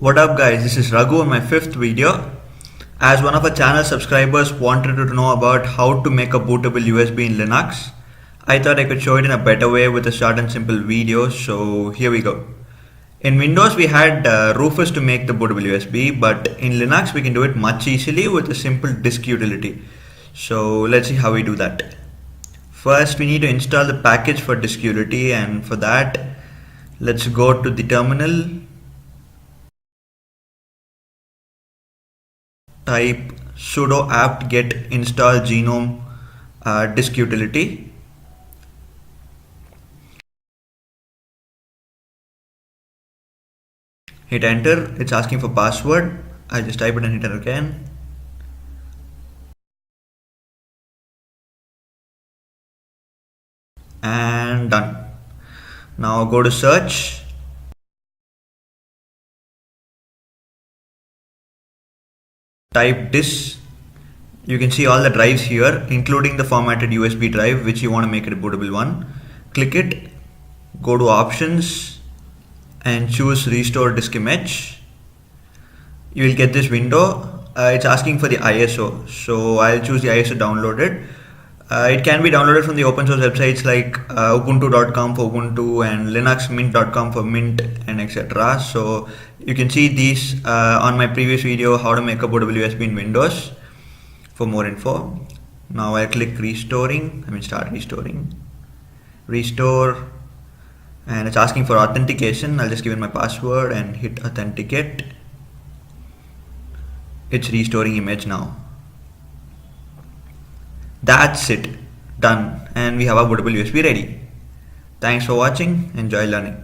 What up guys, this is Raghu on my 5th video. As one of our channel subscribers wanted to know about how to make a bootable USB in Linux, I thought I could show it in a better way with a short and simple video, so here we go. In Windows we had Rufus to make the bootable USB, but in Linux we can do it much easily with a simple disk utility. So let's see how we do that. First we need to install the package for disk utility, and for that let's go to the terminal. Type sudo apt-get install gnome-disk-utility. Hit enter. It's asking for password. I just type it and hit enter again. And done. Now go to search. Type disk. You can see all the drives here, including the formatted USB drive which you want to make it a bootable one. Click it, go to options and choose restore disk image. You will get this window. It's asking for the ISO, so I'll choose the ISO downloaded. It can be downloaded from the open source websites like ubuntu.com for Ubuntu and linuxmint.com for Mint and etc. So you can see these on my previous video, how to make a bootable USB in Windows, for more info. Now I click start restoring, restore, and it's asking for authentication. I'll just give in my password and hit authenticate. It's restoring image now. That's it, done, and we have our bootable USB ready. Thanks for watching, enjoy learning.